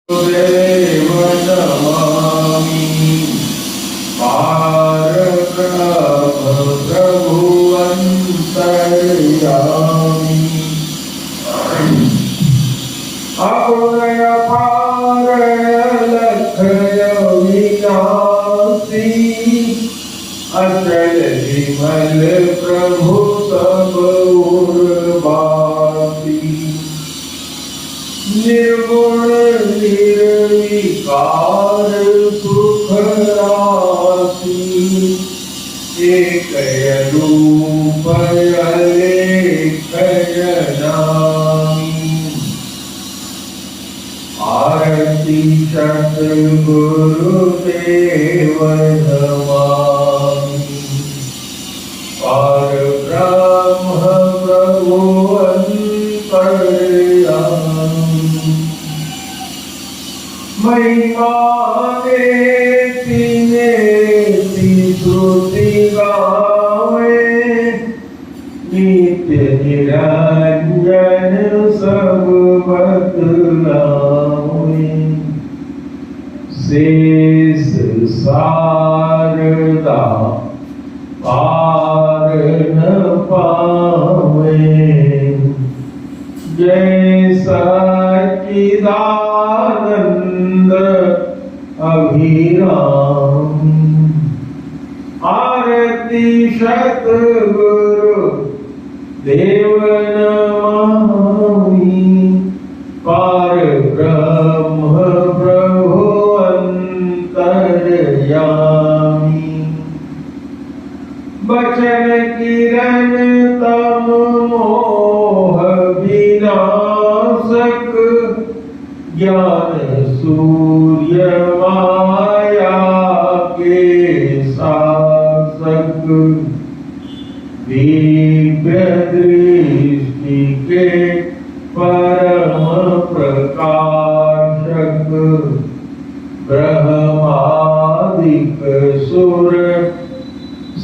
देव नमामि प्रभुवन्तर्यामि अगुणय पारलखय विनाशी अचल विमल प्रभु सब उर्वासी निर्गुण निर्विकार सुख राशि एक रूप अलेखय नामी आरती सद्गुरुदेव नमामि पार ब्रह्म प्रभु अंतर्यामी महिमा नेति नेति श्रुति गावे नित्य निरंजन सब बतलावे शेष शारदा पार न पावे जय सच्चिदानंद अभिराम आरती सद्गुरु देव नमामि पार ब्रह्म प्रभु अंतर्यामी बचन किरण तम मोह विनाशक ज्ञान सूर्य माया के शासक दिव्य दृष्टि के परम प्रकाशक ब्रह्मादिक सुर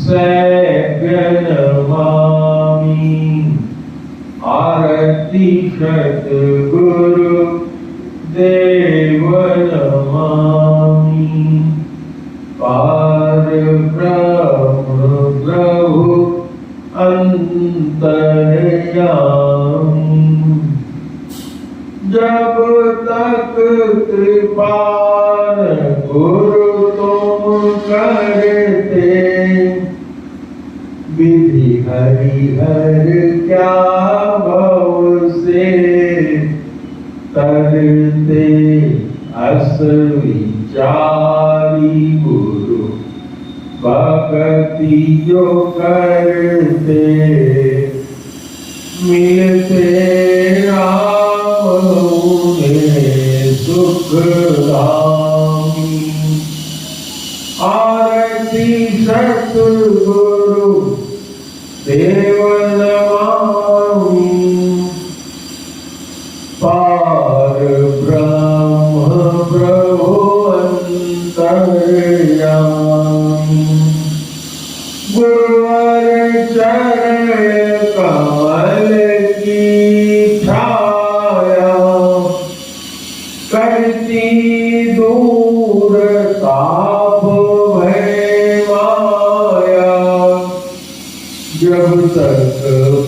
सैगन नमामि आरती सद्गुरु देव नमामि पार ब्रह्म प्रभु अंतर्यामी जब तक कृपा गुरु तुम करते विधि हरिहर क्या भव से तरते अस विचारी गुरु भक्ति जो करते मिलते राम उन्हें सुख रामी आरती सद्गुरु देव नमामि पार ब्रह्म प्रभु अंतर्यामी गुरुवर चरण कमल की छाया करती दूर ताप भय माया जब तक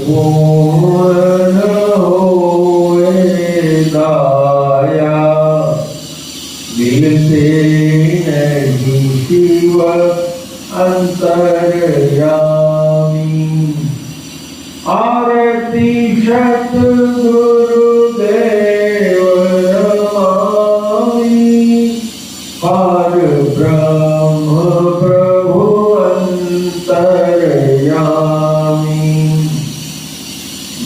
पूर्ण होए दाया मिलते नहीं शिव अंतर्यामी आरती सद्गुरु देव नमामि पार ब्रह्म प्रभु अंतर्यामी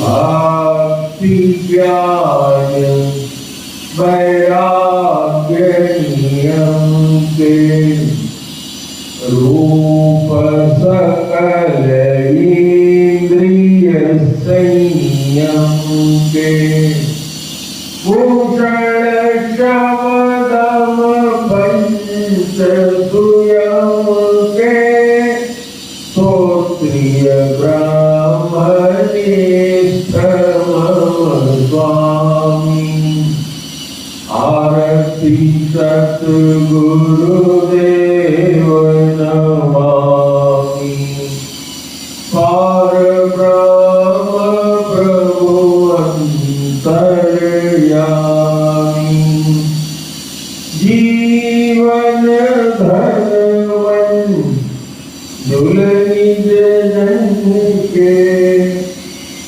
भक्ति ज्ञान वैराग्य नियम के रूप सकल इंद्रिय संयम के भूषण शमदम पंच सुयम के स्तोत्रिय ब्राह्मणे स्वामी आरती सतगुरुदेव नमामि। परब्रह्म प्रभु अंतर्यामी। जीवन धर्म दुलनिज जन के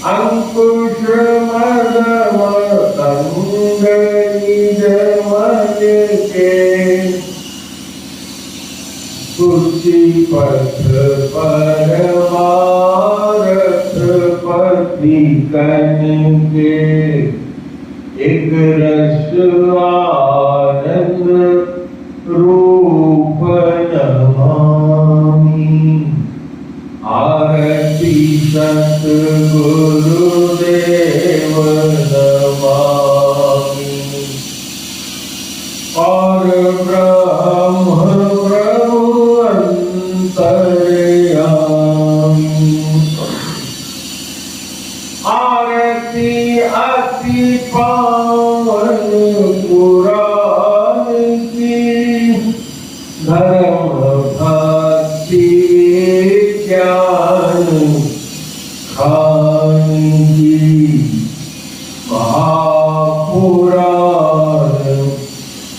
अंकुश मदम तंग निज मन के। तुलसी पथ परमारथ पति कन के। एक रस आनंद रूप नमामि। आरती सतगुरुदेव नमामि। परब्रह्म प्रभु अंतर्यामी। आरती अति पावन पुराण की। धर्म भक्ति ज्ञान खान की। महापुराण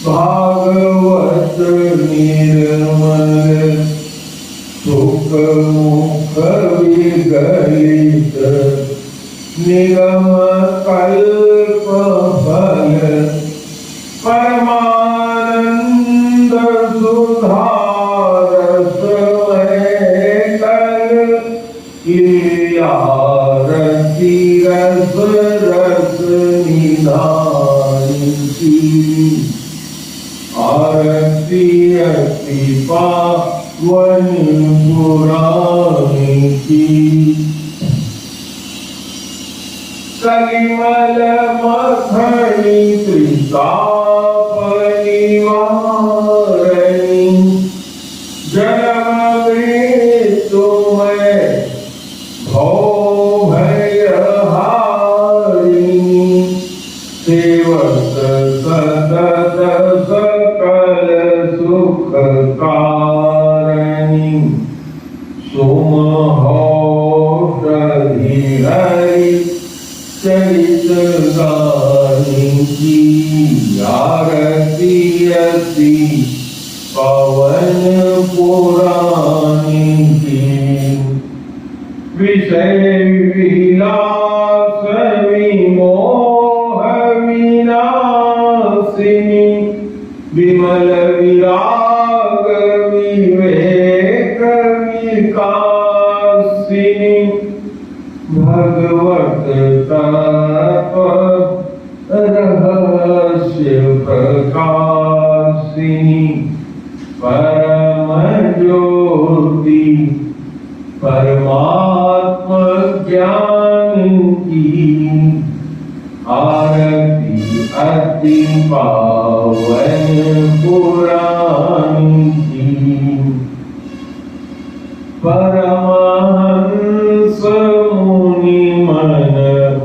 भागवत निर्मल। सुख मुख विगलित निगम कल्प फल। परमानंद सुधारस कल। लीला रति रस रस निधान की। आरती अति पावन पुराण की। कलिमल मथनी त्रिताप निवारणी। जन्म मृत्यु में भव भय हारिणी। सेवक सतत सकल सुख कारणी। सोमहौषधि हरि चरित गानी की। आरती अति पवन पुराणी की। विषय विलास विमोह विनाशिनी। विमल विराग विवेक विकासिनी। भगवत तप रहस्य प्रकाशिनी। परम ज्योति परमात्म ज्ञान की। आरती अति पावन पुराण की। परमहंस मुनि मन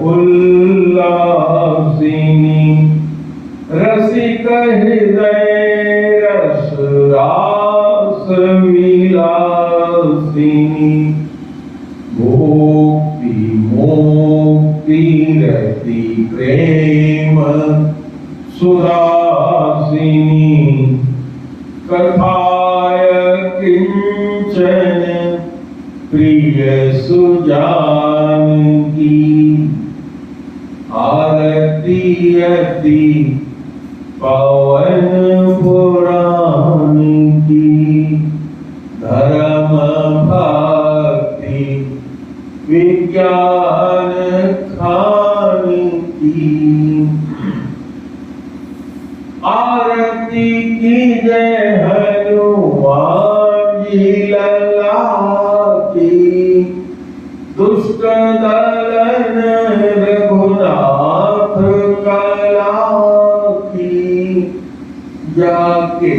उल्लासिनी। रसिक हृदय रस रास विलासिनी। भोक्ति मोक्ति रति प्रेम सुरासिनी। कथाय किंचन प्रिय सुजान की। आरती अति पावन पुराण की। धर्म भक्ति विज्ञान खान की। आरती की जय हनुमान जी लला की। दुष्ट दलन रघुनाथ कला की। जाके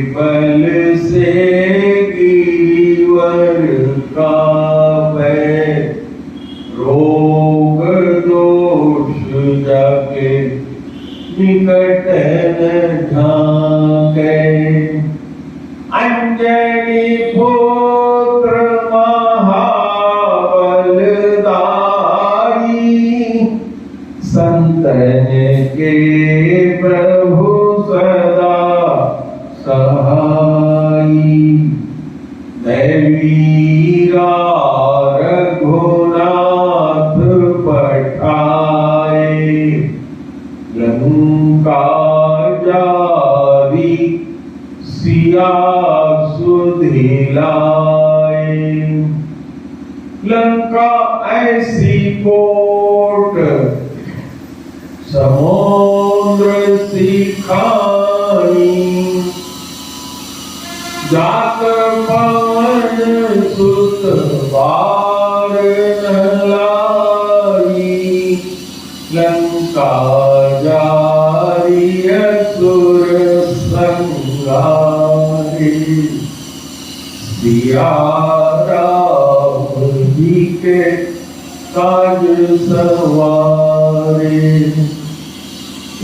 बल से गिरिवर कावे। रोग दोष जाके निकट ढाके अंजनी पुत्र महाबलदाई संतन के प्रभु सदा सहाई दैवीरा रघुनाथ पठाए लंका जारी सिया सुधिलाए लंका ऐसी कोट समुद्र सिखाई जात पवन सुत बार न लाई लंका जारी असुर संगारी सिया राम जी के काज सवारे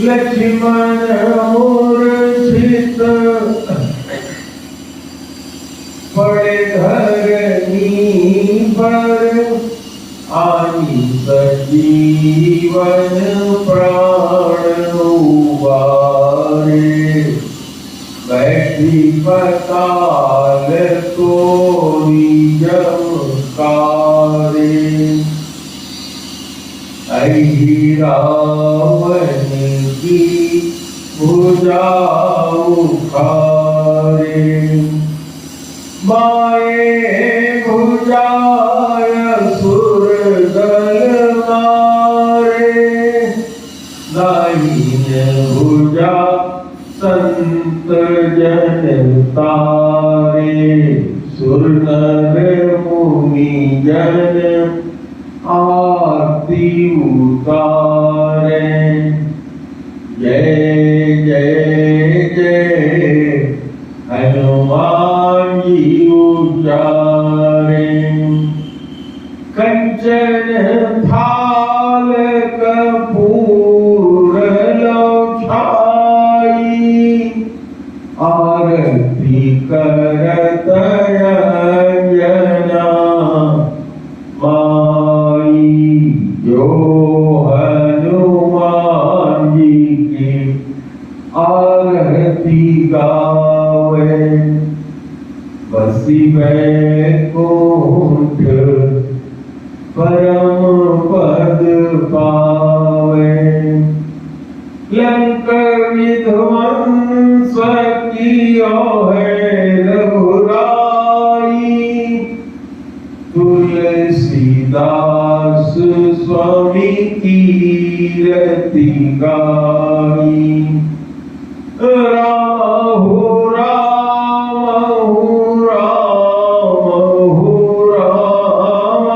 लक्ष्मण मूर्छित पड़े धरनी पर आनी सजीवन प्राण उबारे बैठी पताल कोरी जमकारे अहि रावण की भुजा उखारे माए भुजाय सुर दल मारे दाहिन भुजा संत जन तारे सुर नर मुनि जन आरती उतारे जय जय जय हनुमान जी उचारे कंचन थाल कपूर लौछाई आरती करत अंजना माई जो हनुमान जी की आरती गावे बसी वैकुंठ परम पद पावे लंक विध्वंस कियो है रघुराई तुलसीदास स्वामी कीरति गाई राम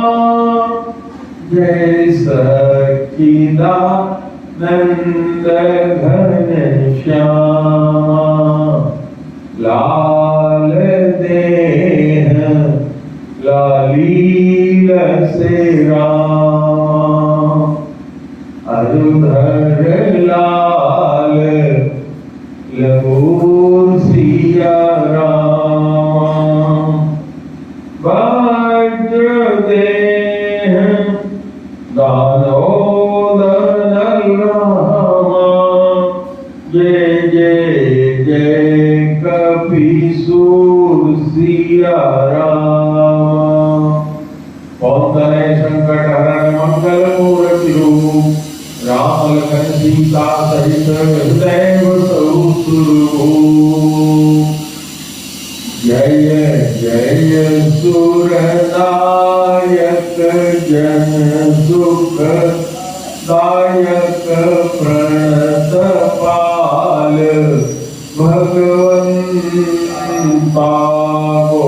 जय सच्चिदानंद घन श्यामा लाल देह लालील से राम अरुधर लाल लगोर सिया राम वज्र देह दानोदर रामा जय जय जय कपीसूर सिया राम पौंतने संकट हरण मंगल मूर्ति रूप राम लखन सीता सहित हृदय स्वरूप जय जय सुरदायक जन सुख दायक प्रणत पाल भगवंता गो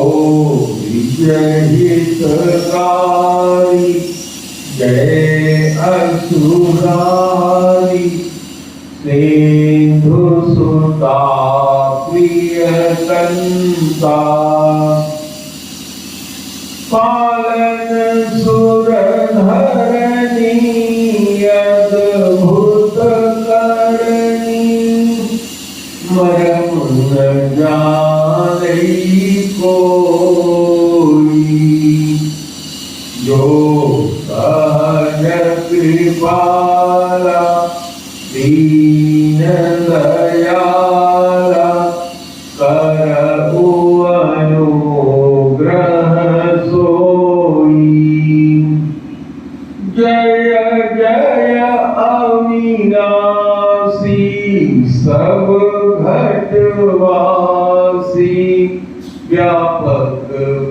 विजय हितकारी जय असुरारी सिंधु सुता प्रियकंता पालन सुर धरणी अद्भुत करणी मरम न जाने कोई, जो सहज कृपाला दीन दयाला करहु अनुग्रह सोई। जय जय अविनाशी सब घटवासी, व्यापक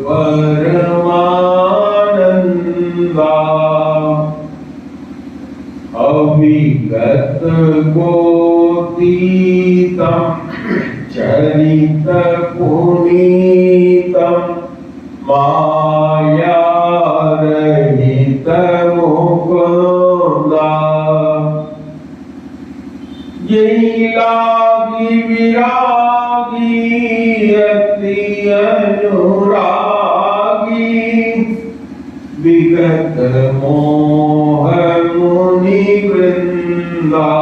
परमानंदा। अभिगत गोतीतम चरित पुनीतम, माया रहित मुकुंदा। यही लागी विरागी अति अनुरागी, विगत मोह मुनि वृंदा।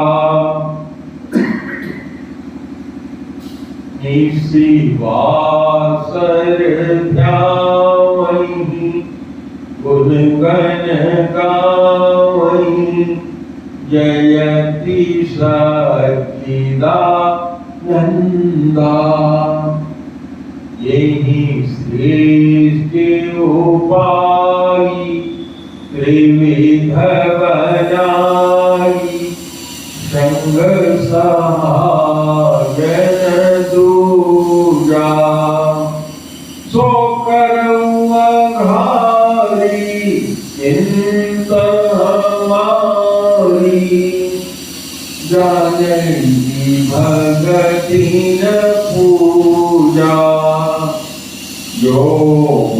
निशिवासर ध्यावहि गुण गण गावहि, जयति सच्चिदानंदा। यही श्रेष्ठ उपायी त्रिविध बनाई, संग सहायन दूजा। सो करऊ अघारी चिंता हमारी, जानई भगति न पूजा। जो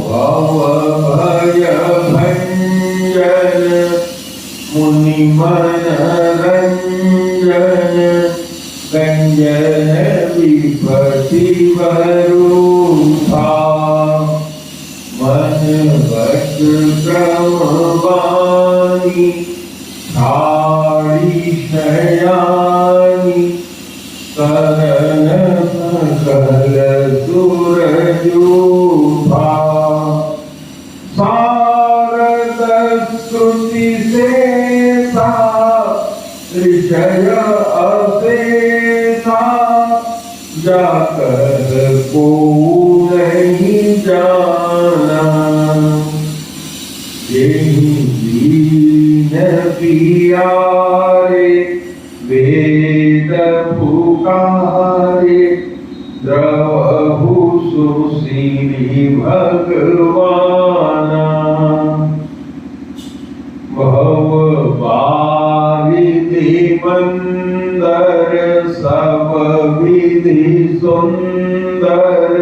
भव भय भंजन मुनि मन रंजन, गंजन विपति वरूथा। मन वच क्रम वाणी छाड़ी शयानी, करन सकल सुरजूथा। सारद स्तुति शेषा ऋषय अशेषा, जाकर को नहीं जाना। यही दीन पियारे वेद पुकारे, द्रवहु सुशीली भगवाना। भव बारिधि मंदर सब विधि सुंदर,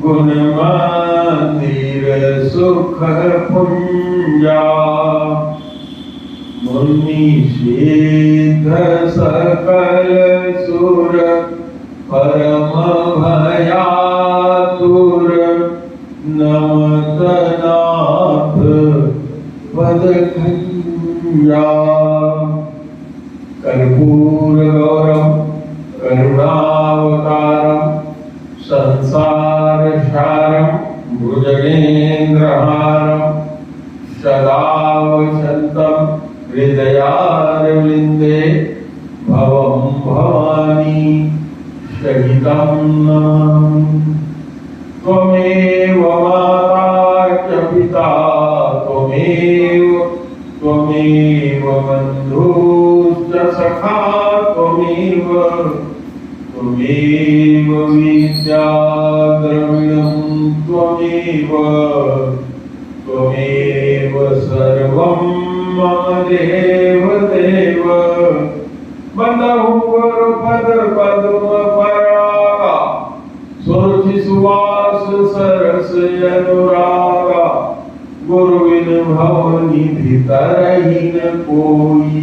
गुण मंदिर सुख पुंजा। मुनि सिद्ध सकल सुर, परम भयातुर, नमत नाथ पद खंजा। कर्पूर गौरम करुणावतारम, संसार सारम भुजगेन्द्रहारम, सदा वसंतम हृदयारविंदे, भवं भवानी सहितं नमामि। त्वमेव माता च पिता त्वमेव बन्धुश्च सखा त्वमेव विद्या द्रविणं त्वमेव सर्वं मम देव देव। बंधु गुरुपद पद्म परागा, सुरुचि सुवास सरस अनुरागा। गुरुविन भवनिधि तरहि न कोई,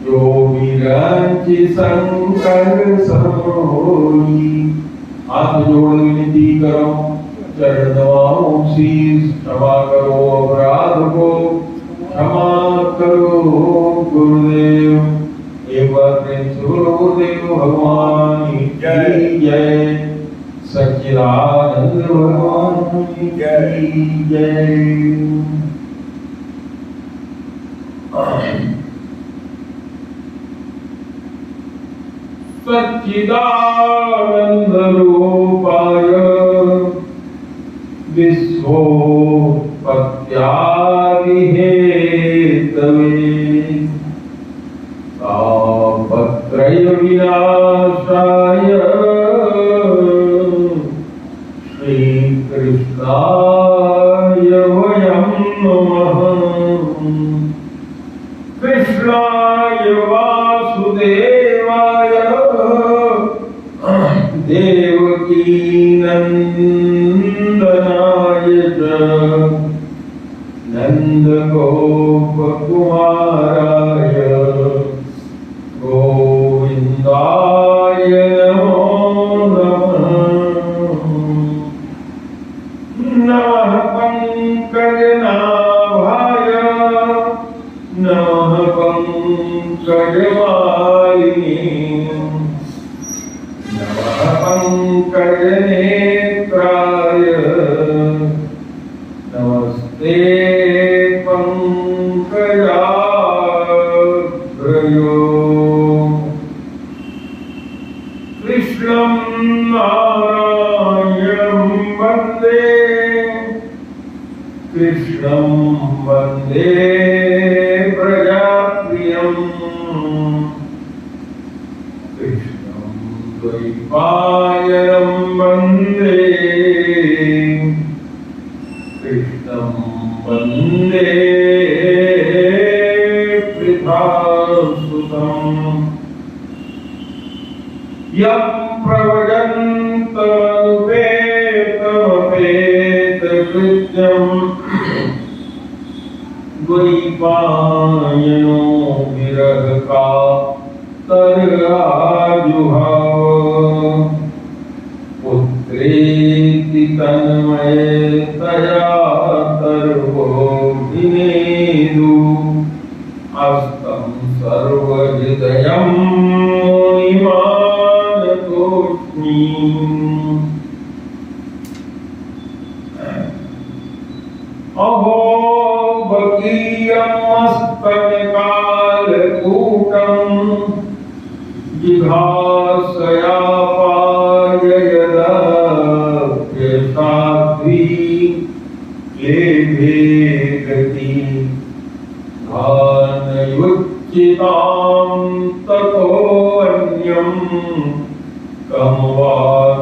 जो विरंचि संकर सम होई। हाथ जोड़ विनती करो, चरण दबाओ शीश, क्षमा करो अपराध को, क्षमा करो गुरुदेव। एक बार प्रेम से बोलो गुरुदेव भगवान सच्चिदानंद भगवान की जय। सच्चिदानंद रूपाय विश्वोत्पत्त्यादि हेतवे तापत्रय विनाशाय श्री कृष्णाय वयं नमः। कृष्णाय वासुदेवाय देवकी नंदनाय च नंदगोपकुमाराय गोविंदाय नमो नमः। नमः पंकजनाभाय नमः पंकजमालिनी नमः पंकजनेत्राय नमस्ते पंकजाग्रयो। कृष्णं नारायणं वन्दे कृष्णं वन्दे प्रजाप्रियम् कृष्णं द्वैपायनं वन्दे कृष्णं वन्दे पृथासुतम्। यं प्रव्रजन्तमुपेतमपेतकृत्यम् द्वैपायनो विरहकातराजुहाव पुत्रेति तन्मयतया सर्वोऽभिनेदु अस्तं सर्वहृदयं मुनिमानतोऽस्मि। अहो बकीयमस्तकालकूटं जिघासयापाययदाप्यसाध्वी लेभे गति भानयुच्चितां ततोऽन्यं कं वा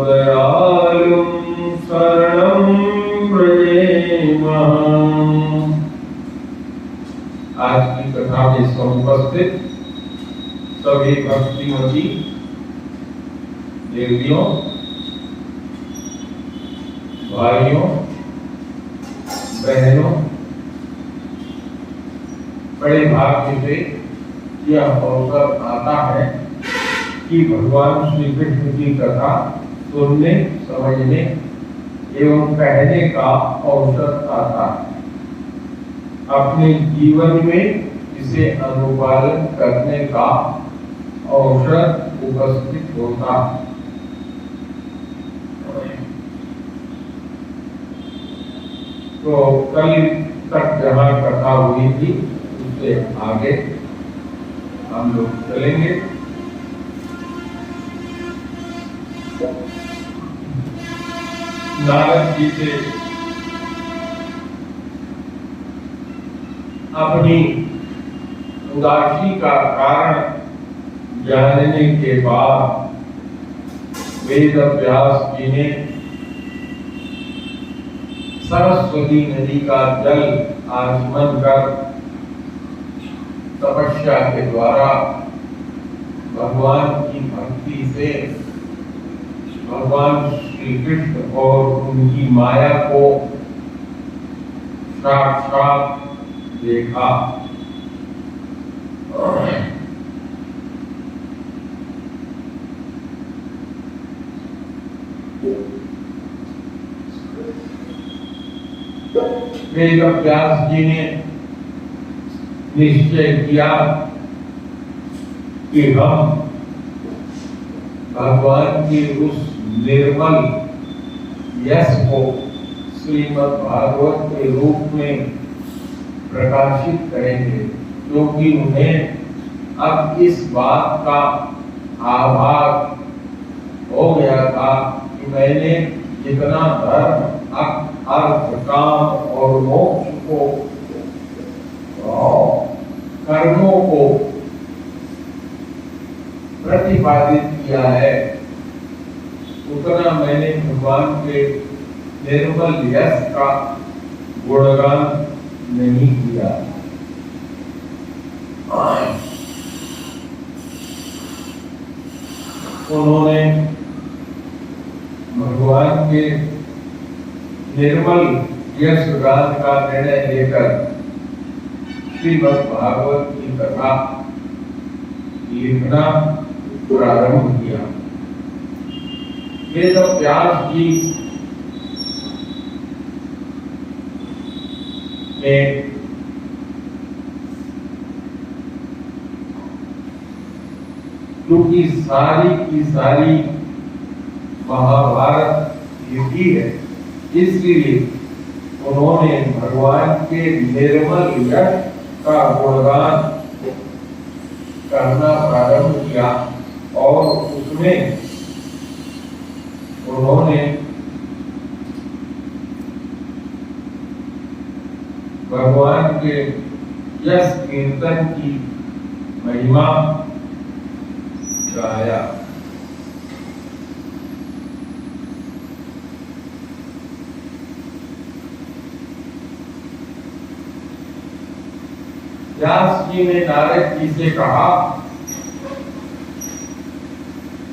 दयालुं शरणं व्रजेम। आज की कथा में समुपस्थित सभी भक्तिमती देवियों, भाइयों, बहनों, बड़े भाग्य से यह अवसर आता है कि भगवान श्री कृष्ण की कथा सुनने, समझने एवं कहने का अवसर आता है। अपने जीवन में इसे अनुपालन करने का अवसर उपस्थित होता है। तो कल तक जहाँ कथा हुई थी उससे आगे हम लोग चलेंगे। नारद जी से अपनी उदासी का कारण जानने के बाद वेद व्यास जी ने सरस्वती नदी का जल आचमन कर तपस्या के द्वारा भगवान की भक्ति से भगवान श्री कृष्ण और उनकी माया को साक्षात देखा। वेद व्यास जी ने निश्चय किया कि हम भगवान की उस निर्मल यश को श्रीमद् भागवत के रूप में प्रकाशित करेंगे, क्योंकि उन्हें अब इस बात का आभास हो गया था कि मैंने जितना धर्म, अर्थ, काम और मोक्ष को, कर्मों को प्रतिपादित किया है, उतना मैंने भगवान के निर्मल यश का गुणगान नहीं किया। उन्होंने भगवान के निर्मल यश गान का निर्णय लेकर श्रीमद् भागवत की कथा लिखना प्रारंभ किया। वेद व्यास जी ने क्योंकि सारी की सारी महाभारत लिखी है, इसलिए उन्होंने भगवान के निर्मल यश का गुणगान करना प्रारंभ किया और उसमें उन्होंने भगवान के यश कीर्तन की महिमा गाया। व्यास जी ने नारद जी से कहा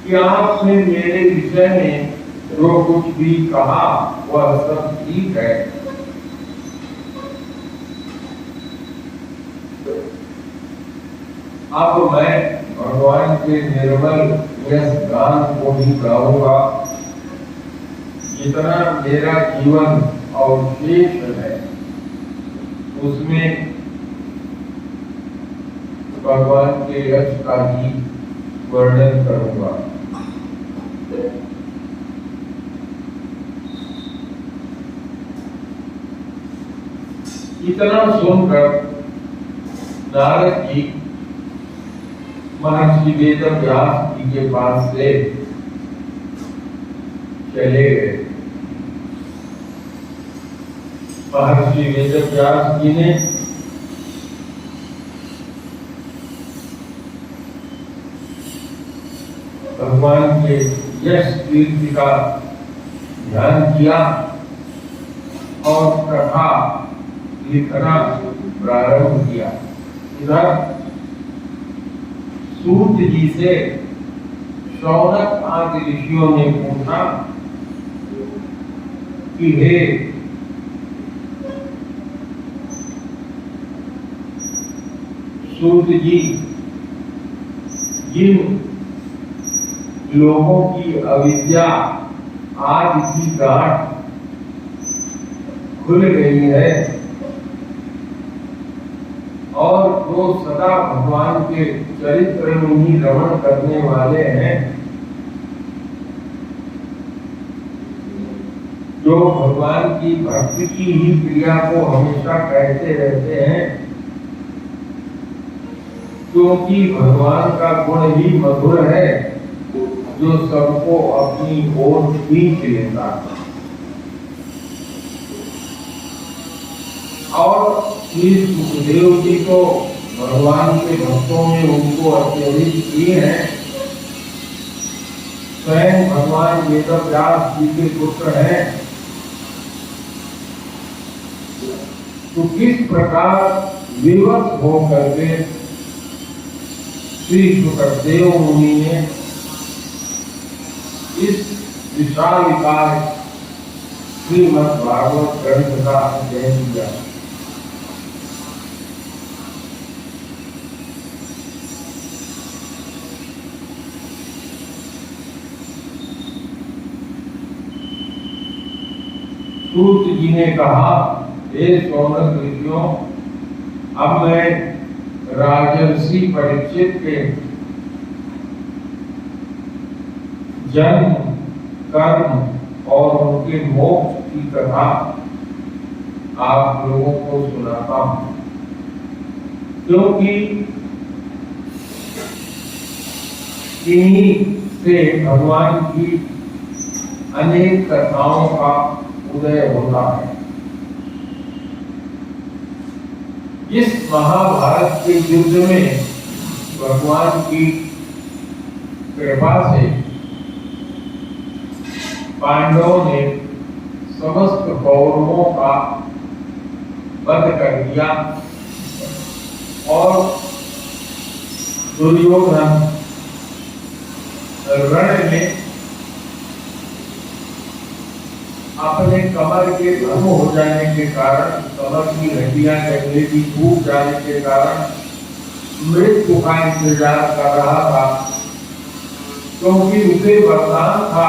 कि आपने मेरे विषय में जो कुछ भी कहा वह सब ठीक है, अब मैं भगवान के निर्मल यश गान को ही गाऊंगा। जितना मेरा जीवन अवशेष है उसमें भगवान के यश का ही वर्णन करूंगा। इतना सुनकर नारद जी महर्षि वेद व्यास जी के पास से चले गए। महर्षि वेद व्यास जी ने भगवान के यश कीर्ति का ध्यान किया और कथा लिखना प्रारंभ किया। इधर सूत जी से शौनक आदि ऋषियों ने पूछा कि हे सूत जी, जिन लोगों की अविद्या आदि की गांठ खुल गई है और जो सदा भगवान के चरित्र में ही रमण करने वाले हैं, जो भगवान की भक्ति की ही क्रिया को हमेशा कहते रहते हैं, क्योंकि भगवान का गुण ही मधुर है जो सबको अपनी ओर खींच लेता है। और श्री सुखदेव जी तो भगवान के भक्तों में उनको अत्यधिक प्रिय है। स्वयं भगवान वेद व्यास जी के पुत्र हैं। तो किस प्रकार विवश होकर के श्री सुखदेव मुनि ने इस विशालकाय श्रीमद् भागवत ग्रंथ का अध्ययन किया। सूत जी ने कहा, हे शौनक ऋषियों, अब मैं राजर्षि परीक्षित के जन्म, कर्म, और उनके मोक्ष की कथा आप लोगों को सुनाता हूं, क्योंकि इन्हीं से भगवान की अनेक कथाओं का उदय होता है। इस महाभारत के युद्ध में भगवान की कृपा से पांडवों ने समस्त कौरवों का वध कर दिया और दुर्योधन रण में अपने कमर के भंग हो जाने के कारण, कमर की हड्डियां जंगले की टूट जाने के कारण मृत्यु का इंतजार कर रहा था, क्योंकि उसे वरदान था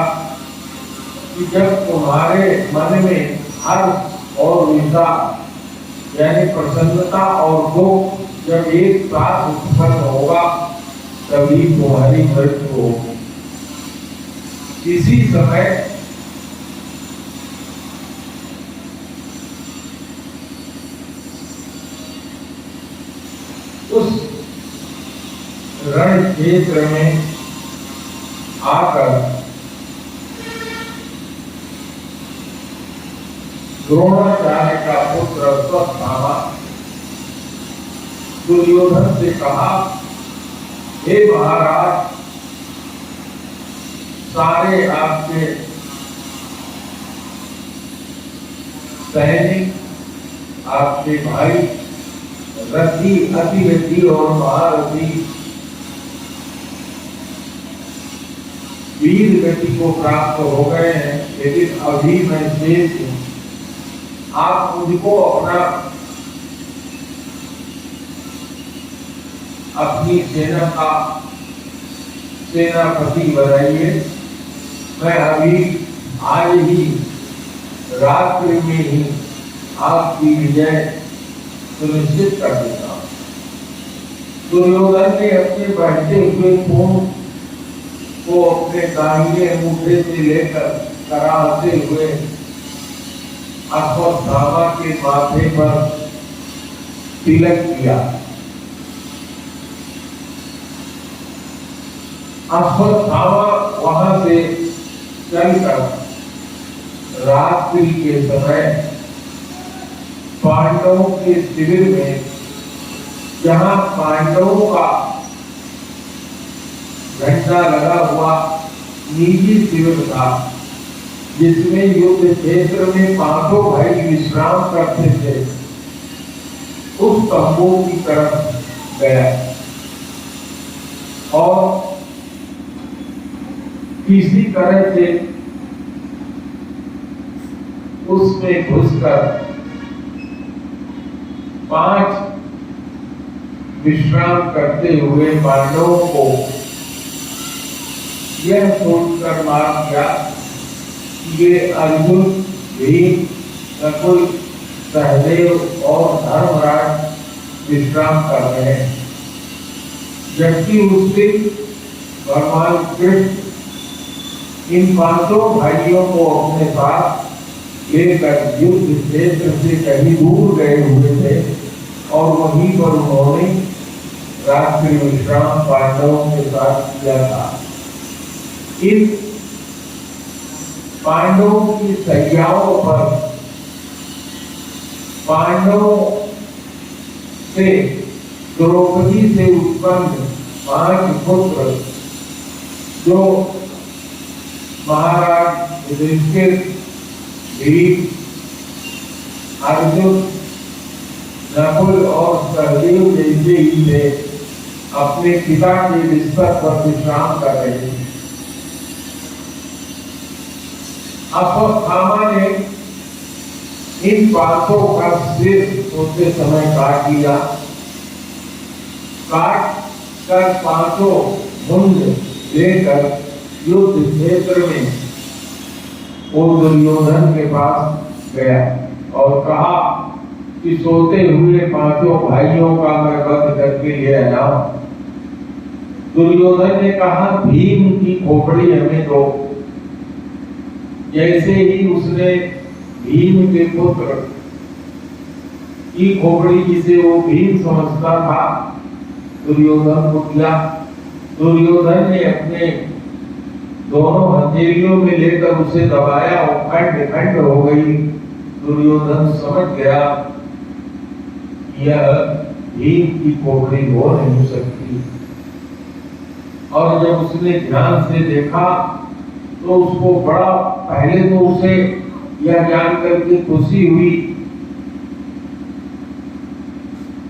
कि जब तुम्हारे मन में हर्ष और विषाद यानी प्रसन्नता और दुख जब एक साथ उत्पन्न होगा तभी तुम्हारी मृत्यु होगी। इसी समय उस रण क्षेत्र में आकर द्रोणाचार्य का पुत्र अश्वत्थामा दुर्योधन से कहा, हे महाराज, सारे आपके सैनिक, आपके भाई रथी, अतिरथी और महारथी वीर गति को प्राप्त हो गए हैं, लेकिन अभी मैं शेष हूं। आप मुझको अपनी सेना का सेनापति बनाइए। मैं अभी आज ही रात्रि में ही आपकी विजय सुनिश्चित कर देता हूं। दुर्योधन ने अपने बढ़ते हुए खून को अपने दाहिने अंगूठे से लेकर कराहते हुए अश्वत्थामा के माथे पर तिलक किया। अश्वत्थामा वहां से चलकर रात्रि के समय पांडवों के शिविर में, जहां पांडवों का घंटा लगा हुआ निजी शिविर था, जिसमें युद्ध क्षेत्र में पांचों भाई विश्राम करते थे, उस तंबू की तरफ गया और किसी तरह से उसमें घुसकर 5 विश्राम करते हुए पांडवों को यह सोचकर मार दिया कि ये अर्जुन, भीम, नकुल, सहदेव और धर्मराज विश्राम कर रहे हैं, जबकि उस दिन भगवान कृष्ण इन पांचों भाइयों को अपने साथ लेकर युद्ध क्षेत्र से कहीं दूर गए हुए थे और वहीं पर उन्होंने रात्रि विश्राम पांडवों के साथ किया था। इन पांडवों की सैयाओं पर पांडवों से द्रौपदी से उत्पन्न 5 पुत्र, जो महाराज युधिष्ठिर, भीम, अर्जुन, नकुल और सहदेव जैसे ही थे, अपने पिता के बिस्तर पर विश्राम कर रहे थे। अश्वत्थामा ने इन पांचों का सिर सोते समय काट लिया। काट कर पांचों मुंड लेकर युद्ध क्षेत्र में वो दुर्योधन के पास गया और कहा कि सोते हुए पांचों भाइयों का मैं वध करके ले आया हूं। दुर्योधन ने कहा, भीम की खोपड़ी हमें दो। जैसे ही उसने भीम के पुत्र की खोपड़ी, जिसे वो भीम समझता था, दुर्योधन को दिया। दुर्योधन ने अपने दोनों हथेलियों में लेकर उसे दबाया और खंड खंड हो गई। दुर्योधन समझ गया यह भीम की खोपड़ी हो नहीं सकती, और जब उसने ध्यान से देखा तो उसको बड़ा, पहले तो उसे यह जानकर के खुशी हुई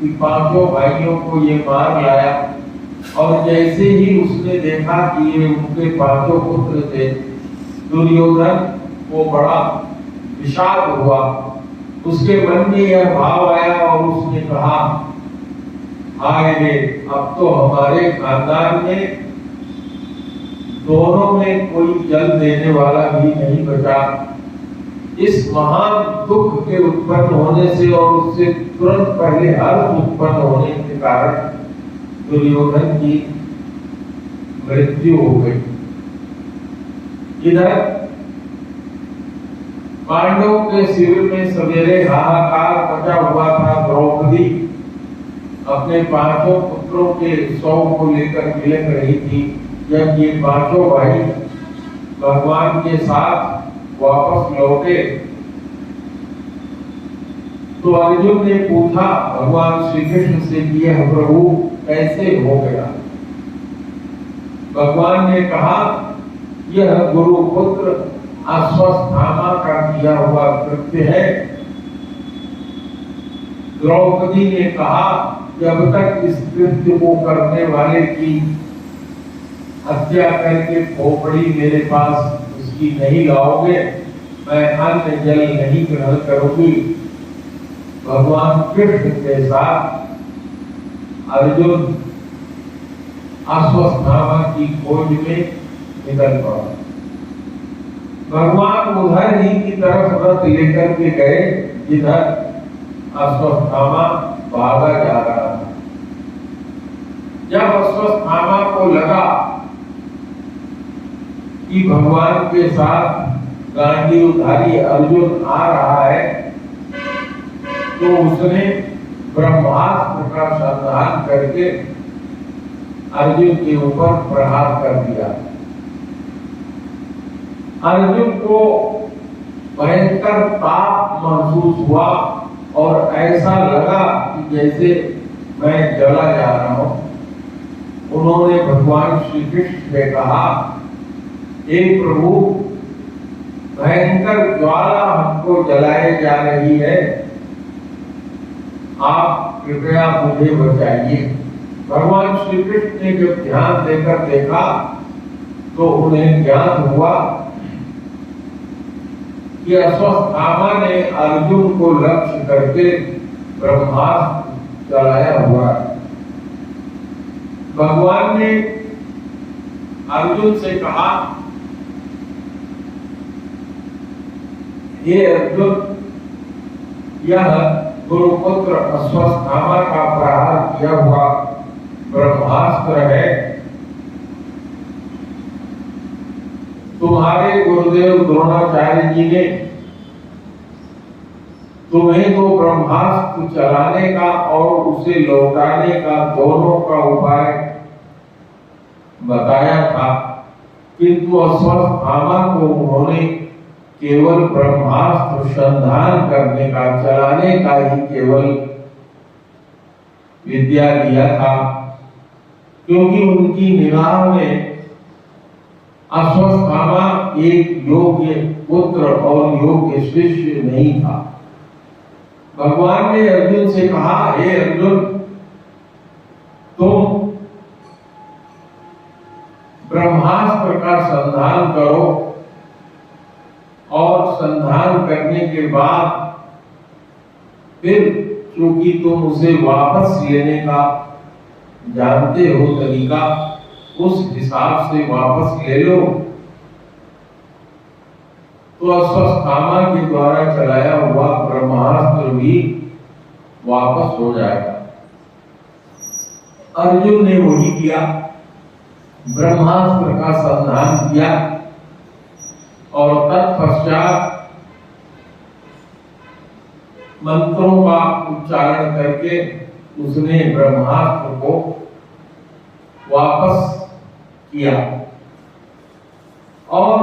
कि पांचों भाइयों को ये मार लाया, और जैसे ही उसने देखा कि ये उनके पांचों पुत्र थे, दुर्योधन को बड़ा विषाद हुआ। उसके मन में यह भाव आया और उसने कहा, हाय रे, अब तो हमारे खानदान में दोनों में कोई जल देने वाला भी नहीं बचा। इस महान दुख के उत्पन्न होने से और उससे तुरंत पहले हर्ष उत्पन्न होने के कारण दुर्योधन की मृत्यु हो गई। इधर पांडवों के शिविर में सवेरे हाहाकार मचा हुआ था। द्रौपदी अपने पांचों पुत्रों के शव को लेकर बिलख रही थी। जब ये पांचों भाई भगवान के साथ वापस लौटे तो अर्जुन ने पूछा भगवान श्री कृष्ण से कि यह प्रभु कैसे हो गया। भगवान ने कहा, यह गुरुपुत्र अश्वत्थामा का किया हुआ कृत्य है। द्रौपदी ने कहा, जब तक इस कृत्य को करने वाले की हत्या करके खोपड़ी मेरे पास उसकी नहीं लाओगे, मैं अन्न जल नहीं ग्रहण करूंगी। भगवान कृष्ण के साथ अर्जुन अश्वत्थामा की खोज में निकल पड़ा। भगवान उधर ही की तरफ रथ लेकर के गए जिधर अश्वत्थामा भागा जा रहा था। जब अश्वत्थामा को लगा कि भगवान के साथ गांडीवधारी अर्जुन आ रहा है, तो उसने ब्रह्मास्त्र का संधान करके अर्जुन के ऊपर प्रहार कर दिया। अर्जुन को भयंकर ताप महसूस हुआ और ऐसा लगा कि जैसे मैं जला जा रहा हूं। उन्होंने भगवान श्री कृष्ण से कहा, हे प्रभु, भयंकर ज्वाला हमको जलाए जा रही है, आप कृपया मुझे बचाइए। भगवान श्री कृष्ण ने जब ध्यान देकर देखा तो उन्हें ज्ञान हुआ कि अश्वत्थामा ने अर्जुन को लक्ष्य करके ब्रह्मास्त्र चलाया हुआ। भगवान ने अर्जुन से कहा, हे अर्जुन, यह गुरुपुत्र अश्वत्थामा का प्रहार किया हुआ ब्रह्मास्त्र है। तुम्हारे गुरुदेव द्रोणाचार्य जी ने तुम्हें तो ब्रह्मास्त्र चलाने का और उसे लौटाने का दोनों का उपाय बताया था, किंतु अश्वत्थामा को उन्होंने केवल ब्रह्मास्त्र संधान करने का, चलाने का ही केवल विद्या दिया था, क्योंकि उनकी निगाह में अश्वत्थामा एक योग्य पुत्र और योग्य शिष्य नहीं था। भगवान ने अर्जुन से कहा, हे अर्जुन, तुम ब्रह्मास्त्र का संधान करो और संधान करने के बाद फिर, क्योंकि तुम उसे वापस लेने का जानते हो तरीका, उस हिसाब से वापस ले लो तो अश्वत्थामा के द्वारा चलाया हुआ ब्रह्मास्त्र भी वापस हो जाएगा। अर्जुन ने वही किया, ब्रह्मास्त्र का संधान किया और तत्पश्चात मंत्रों का उच्चारण करके उसने ब्रह्मास्त्र को वापस किया और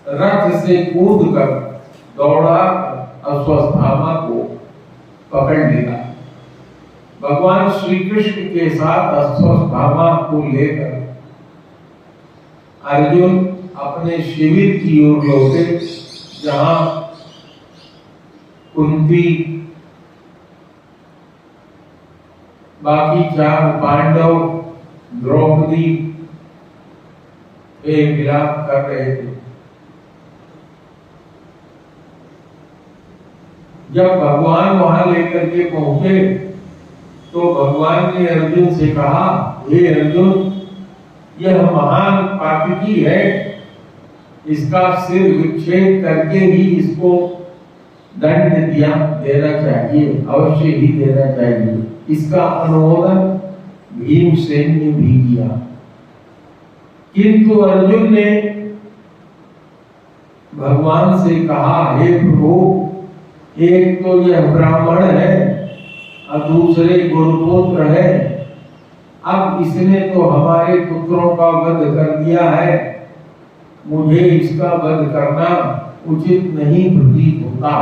रथ से कूदकर दौड़ा अश्वत्थामा को पकड़ लिया। भगवान श्री कृष्ण के साथ अश्वत्थामा को लेकर अर्जुन अपने शिविर की ओर लौटे, जहां कुंती, बाकी 4 पांडव, द्रौपदी एक विलाप कर रहे थे। जब भगवान वहां लेकर के पहुंचे तो भगवान ने अर्जुन से कहा, हे अर्जुन, यह महान पातकी है, इसका सिर विच्छेद करके ही इसको दंड देना चाहिए, अवश्य ही देना चाहिए। इसका अनुमोदन भीमसेन ने भी किया, किंतु अर्जुन ने भगवान से कहा, हे प्रभु, एक तो यह ब्राह्मण है और दूसरे गुरुपुत्र है, अब इसने तो हमारे पुत्रों का वध कर दिया है, मुझे इसका वध करना उचित नहीं प्रतीत होता।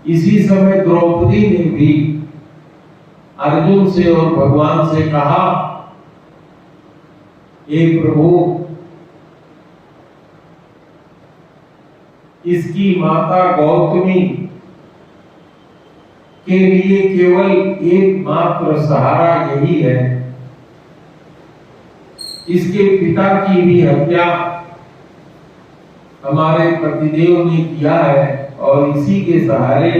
इसी समय द्रौपदी ने भी अर्जुन से और भगवान से कहा, हे प्रभु, इसकी माता गौतमी के लिए केवल एकमात्र सहारा यही है। इसके पिता की भी हत्या हमारे पतिदेव ने किया है और इसी के सहारे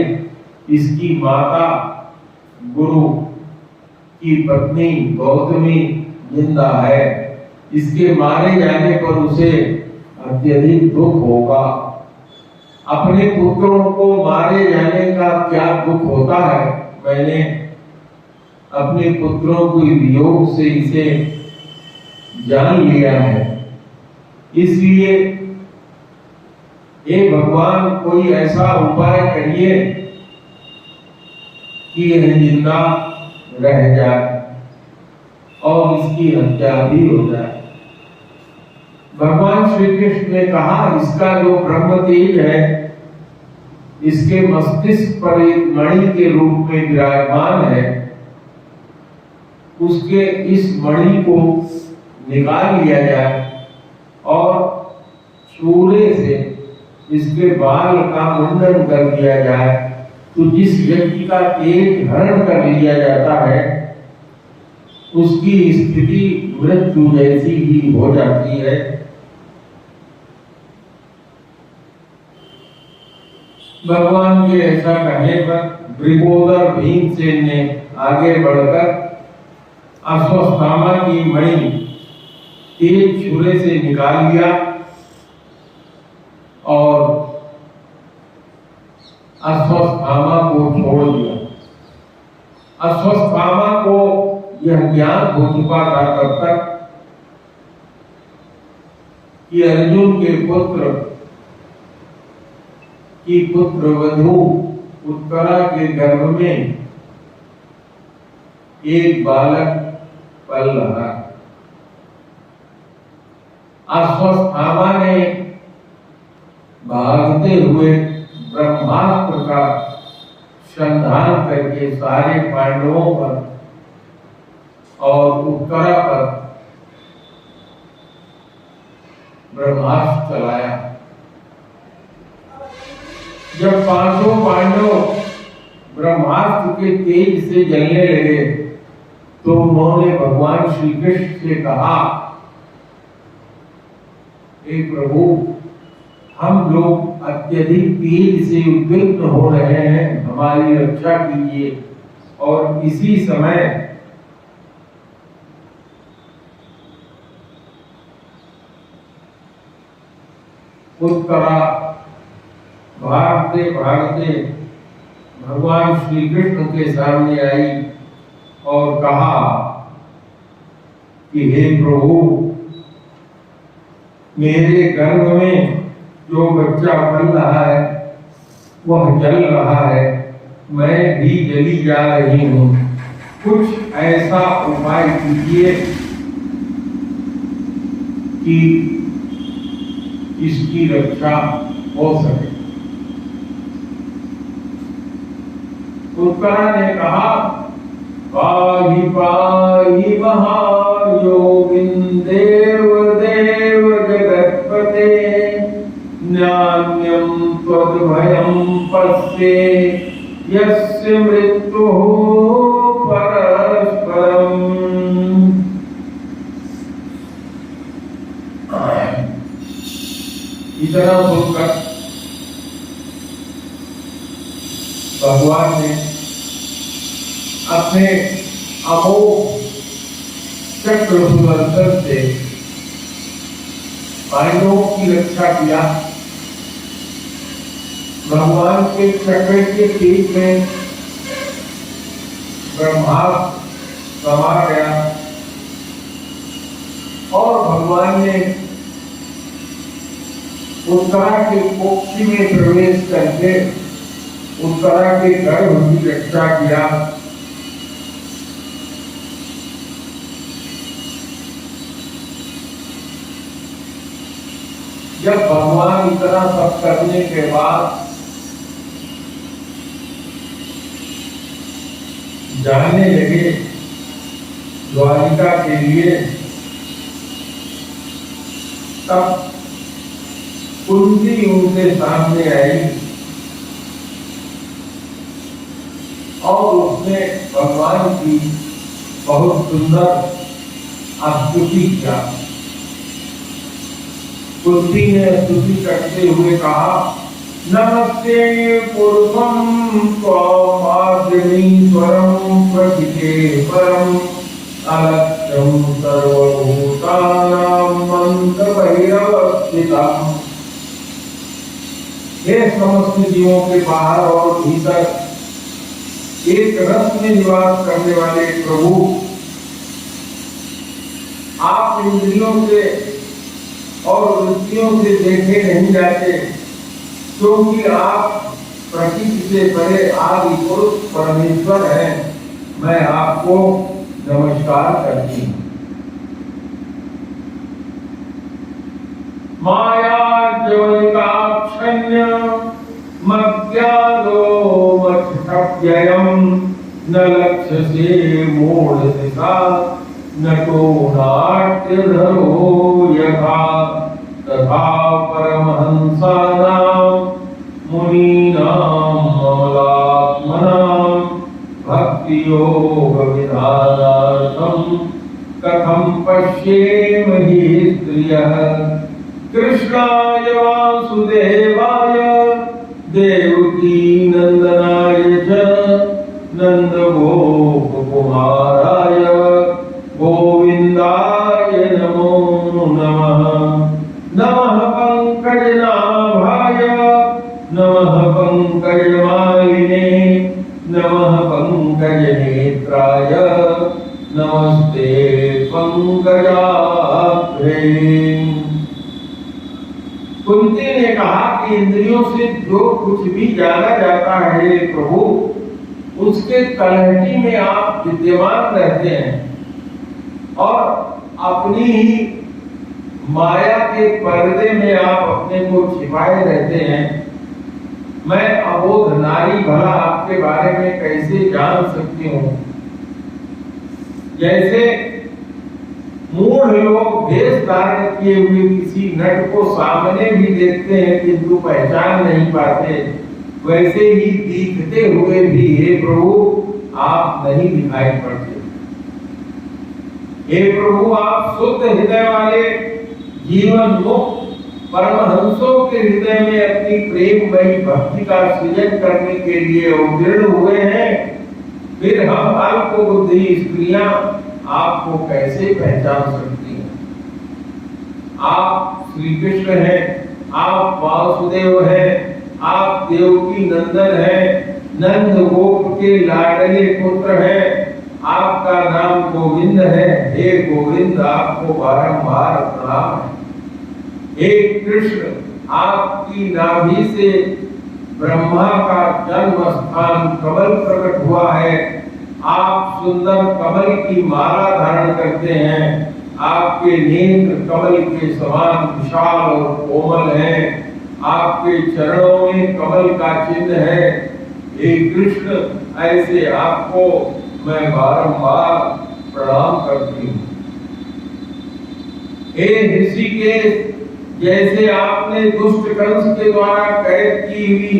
इसकी माता गुरु की पत्नी गौतमी जिंदा है। इसके मारे जाने पर उसे अत्यधिक दुख होगा। अपने पुत्रों को मारे जाने का क्या दुख होता है, मैंने अपने पुत्रों के वियोग से इसे जान लिया है। इसलिए हे भगवान, कोई ऐसा उपाय करिए कि यह जिंदा रह जाए और इसकी हत्या भी हो जाए। भगवान श्री कृष्ण ने कहा, इसका जो ब्रह्म तेज है, इसके मस्तिष्क पर एक मणि के रूप में विराजमान है, उसके इस मणि को निकाल लिया जाए और चूड़े से इसके बाल का मुंडन कर दिया जाए, तो जिस व्यक्ति का तेज हरण कर लिया जाता है उसकी स्थिति मृत्यु जैसी ही हो जाती है। भगवान के ऐसा कहने पर वृकोदर भीमसेन ने आगे बढ़कर अश्वत्थामा की मणि तेज छुरे से निकाल लिया और अश्वत्थामा को छोड़ दिया। अश्वत्थामा को यह ज्ञान हो चुका था तब तक कि अर्जुन के पुत्र की पुत्रवधू उत्तरा के गर्भ में एक बालक पल रहा। अश्वत्थामा ने भागते हुए ब्रह्मास्त्र का संधान करके सारे पांडवों पर और उत्तरा पर ब्रह्मास्त्र चलाया। जब 5 पांडव ब्रह्मास्त्र के तेज से जलने लगे तो उन्होंने भगवान श्री कृष्ण से कहा, हे प्रभु, हम लोग अत्यधिक तेज से उद्विग्न हो रहे हैं, हमारी रक्षा कीजिए। और इसी समय उत्तरा भागते भागते भगवान श्री कृष्ण के सामने आई और कहा कि हे प्रभु, मेरे गर्भ में जो बच्चा पल रहा है वह जल रहा है, मैं भी जली जा रही हूँ, कुछ ऐसा उपाय कीजिए कि इसकी रक्षा हो सके। उत्तरा ने कहा, पाहि पाहि महायोगिन देव देव जगत्पते, नान्यं त्वद्भयं पश्ये यस्य मृत्युः परस्परम्। इतना सुनकर भगवान ने अपने अमोघ चक्र सुदर्शन से पांडवों की रक्षा किया। भगवान के चक्र के बीच में ब्रह्मास्त्र समा गया और भगवान ने उत्तरा के कोक्षी में प्रवेश करके उत्तरा के गर्भ की रक्षा किया। जब भगवान इतना सब करने के बाद जाने लगे द्वारिका के लिए, तब कुंती उनके सामने आई और उसने भगवान की बहुत सुंदर स्तुति किया। कुंती ने स्तुति करते हुए कहा, नमस्ते पूर्वं त्वमाद्यमीश्वरं प्रथिते परं अलक्ष्यं सर्वभूतानां मन्तबहिरवस्थितम्। हे समस्त जीवों के बाहर और भीतर एक रस में निवास करने वाले प्रभु, आप इंद्रियों से और वृत्तियों से देखे नहीं जाते, क्योंकि आप प्रकृति से परे आदि पुरुष परमेश्वर हैं। मैं आपको नमस्कार करती हूँ। माया ज्वलिताक्षण्य मज्ञादो मच्छव्ययम्, न लक्ष्यसे मूढ़ दिशा न तो नाट्यधरो यथा, तथा परमहंसानां मुनीनां अमलात्मनां भक्ति योग विधानार्थं कथं पश्येम हि स्त्रियः। कृष्णाय वासुदेवाय देवकी नंदनाय च नंद गोप कुमाराय गोविंदाय नमो नमः। नमः पंकजनाभाय नमः पंकजमालिने नमः पंकजनेत्राय नमस्ते पंकजाभ्रे। कुंती ने कहा कि इंद्रियों से जो कुछ भी जाना जाता है प्रभु, उसके तलहटी में आप विद्यमान रहते हैं और अपनी ही माया के पर्दे में आप अपने को छिपाए रहते हैं। मैं अबोध नारी भला आपके बारे में कैसे जान सकती हूँ? जैसे मूढ़ लोग वेश धारण किए हुए किसी नट को सामने भी देखते हैं किंतु पहचान नहीं पाते, वैसे ही दिखते हुए भी हे प्रभु आप नहीं दिखाई पड़ते। हे प्रभु, आप शुद्ध हृदय वाले जीवन मुक्त परमहंसों के हृदय में अपनी प्रेममयी भक्ति का सृजन करने के लिए उद्दीर्ण हुए हैं, फिर हम अल्प बुद्धि स्त्रियां आपको कैसे पहचान सकती हैं? आप श्री कृष्ण हैं, आप वासुदेव हैं, आप देवकी नंदन हैं, नंद गोप के लाडले पुत्र हैं, आपका नाम गोविंद है। हे गोविंद, आपको बारंबार प्रणाम है। हे कृष्ण, आपकी नाभि से ब्रह्मा का जन्म स्थान कमल प्रकट हुआ है। आप सुंदर कमल की माला धारण करते हैं। आपके नेत्र कमल के समान विशाल और कोमल हैं। आपके चरणों में कमल का चिन्ह है। हे कृष्ण, ऐसे आपको मैं बारंबार प्रणाम करती हूँ। हे ऋषिकेश, जैसे आपने दुष्ट कंस के द्वारा कैद की हुई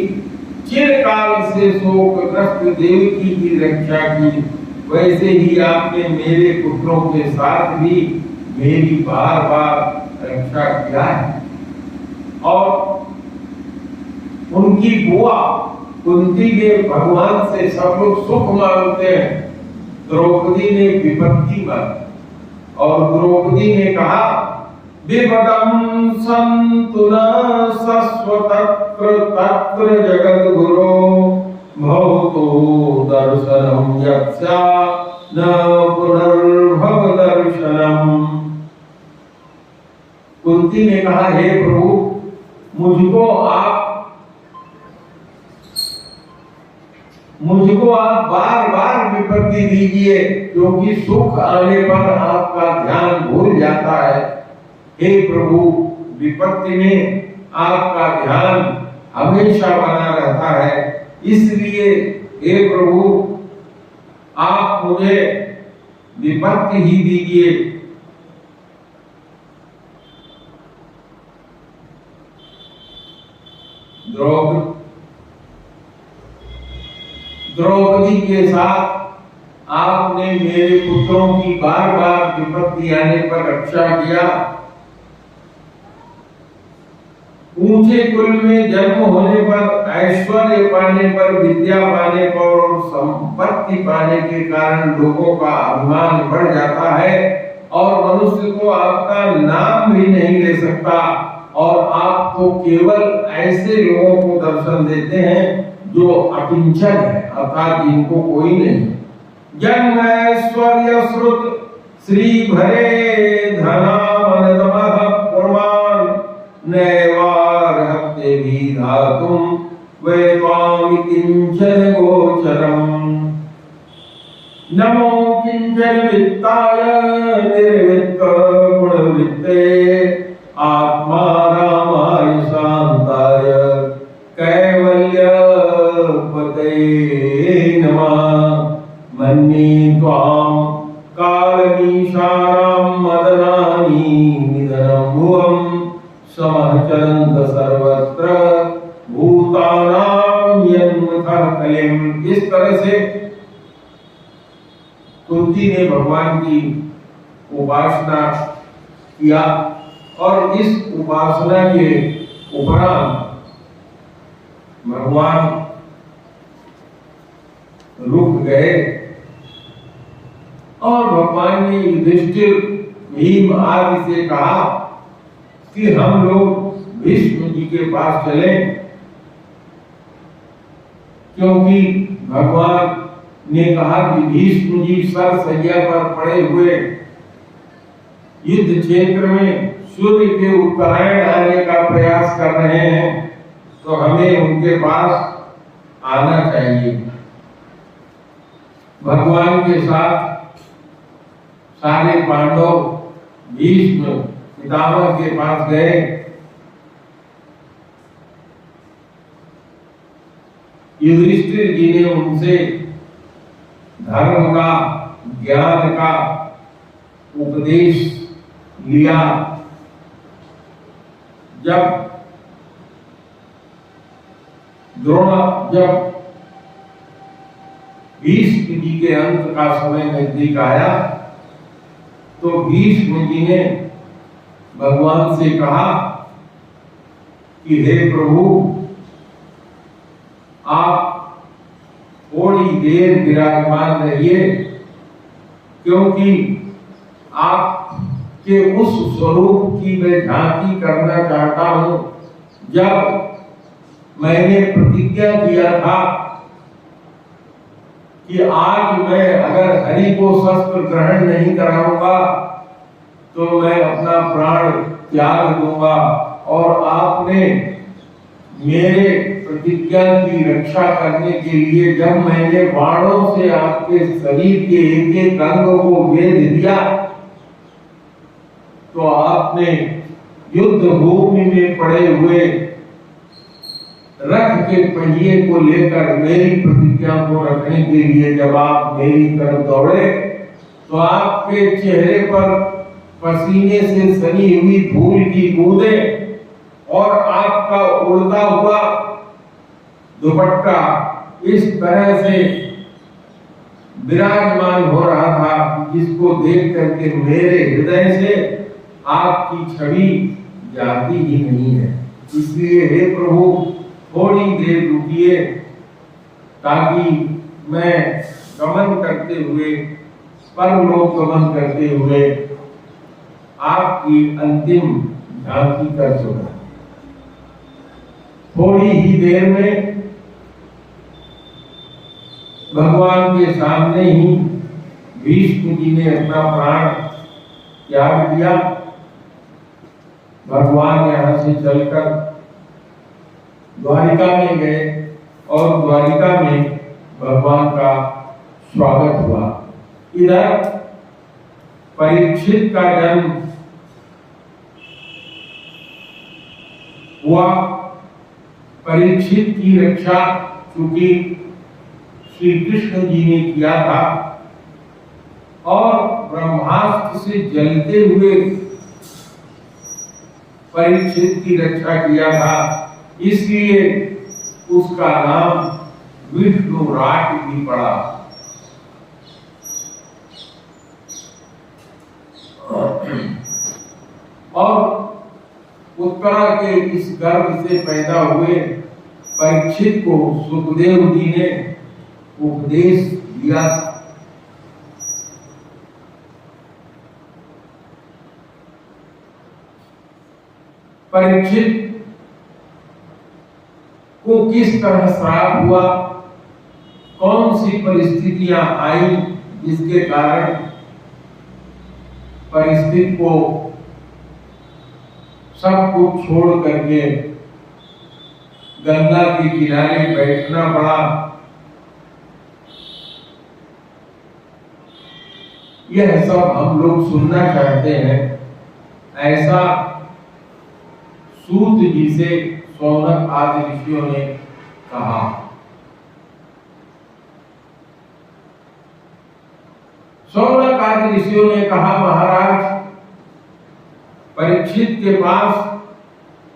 चिरकाल से शोकग्रस्त देवकी की रक्षा की, वैसे ही आपने मेरे पुत्रों के साथ भी मेरी बार बार रक्षा किया है। और उनकी बुआ कुंती ने भगवान से सब लोग सुख मांगते हैं, द्रौपदी ने विपत्ति मांगी। और द्रौपदी ने कहा, विपदं सन्तु न शश्वतत्र तत्र जगद्गुरो भवतो दर्शनं यस्या न पुनर्भव दर्शनम्। कुंती ने कहा, हे प्रभु, मुझको आप बार बार विपत्ति दीजिए, क्योंकि सुख आने पर आपका ध्यान भूल जाता है। हे प्रभु, विपत्ति में आपका ध्यान हमेशा बना रहता है, इसलिए हे प्रभु, आप मुझे विपत्ति ही दीजिए। द्रौपदी के साथ आपने मेरे पुत्रों की बार बार विपत्ति आने पर रक्षा किया। ऊंचे कुल में जन्म होने पर, ऐश्वर्य पाने पर, विद्या पाने पर और संपत्ति पाने के कारण लोगों का अभिमान बढ़ जाता है और मनुष्य को आपका नाम भी नहीं ले सकता। और आप तो केवल ऐसे लोगों को दर्शन देते हैं जो अकिंचन है, अर्थात जिनको कोई नहीं। जन्म ऐश्वर्य श्रुत श्री भरे धना मन दमः प्रमाण नैवार्हते विधातुं वे त्वां किंचन गोचरम्। नमो किंचन वित्ताय निर्वित्त गुणवृत्ते आत्मा रामाय शांताय कैवल्य पते नमः। मन्ये त्वां कालमीशानां मदनानि निधनं भुवं समचरन्त सर्वत्र भूतानां यन्मथः कलिम्। इस तरह से कुंती ने भगवान की उपासना किया और इस उपासना के उपरांत भगवान रुक गए और भगवान ने युधिष्ठिर, भीम आदि से कहा कि हम लोग भीष्म जी के पास चले, क्योंकि भगवान ने कहा कि भीष्म जी सरसैया पर पड़े हुए युद्ध क्षेत्र में सूर्य के उत्तरायण आने का प्रयास कर रहे हैं, तो हमें उनके पास आना चाहिए। भगवान के साथ सारे पांडव भीष्म पितामह के पास गए। युधिष्ठिर जी ने उनसे धर्म का, ज्ञान का उपदेश लिया। जब भीष्म जी के अंत का समय नजदीक आया तो भीष्म जी ने भगवान से कहा कि हे प्रभु, आप थोड़ी देर विराजमान रहिए, क्योंकि आपके उस स्वरूप की मैं झांकी करना चाहता हूं जब मैंने प्रतिज्ञा किया था कि आज मैं अगर हरि को शस्त्र ग्रहण नहीं कराऊंगा तो मैं अपना प्राण त्याग दूंगा। और आपने मेरे प्रतिज्ञा की रक्षा करने के लिए जब मैंने बाणों से आपके शरीर के एक एक अंग को भेद दिया, तो आपने युद्ध भूमि में पड़े हुए रथ के पहिए को लेकर मेरी प्रतिज्ञा को रखने के लिए जब आप मेरी तरफ दौड़े, तो आपके चेहरे पर पसीने से सनी हुई धूल की बूंदें और आपका उड़ता हुआ दुपट्टा इस तरह से विराजमान हो रहा था, जिसको देख करके मेरे हृदय से आपकी छवि जाती ही नहीं है। इसलिए हे प्रभु, थोड़ी देर रुकिए ताकि मैं गमन करते हुए, परलोक गमन करते हुए आपकी अंतिम झांकी कर सकूं। थोड़ी ही देर में भगवान के सामने ही भीष्म जी ने अपना प्राण त्याग दिया। भगवान यहाँ से चलकर द्वारिका में गए और द्वारिका में भगवान का स्वागत हुआ। इधर परीक्षित का जन्म हुआ। परीक्षित की रक्षा चूंकि श्री कृष्ण जी ने किया था और ब्रह्मास्त्र से जलते हुए परीक्षित की रक्षा किया था, इसलिए उसका नाम विष्णुराट भी पड़ा। और उत्तरा के इस गर्भ से पैदा हुए परीक्षित को सुखदेव जी ने उपदेश दिया। परीक्षित को किस तरह श्राप हुआ, कौन सी परिस्थितियां आई जिसके कारण परिस्थिति को सब कुछ छोड़ करके गंगा के किनारे बैठना पड़ा, यह सब हम लोग सुनना चाहते हैं। ऐसा सूत जी से सौनक आदि ऋषियों ने कहा। सौनक आदि ऋषियों ने कहा, महाराज, परीक्षित के पास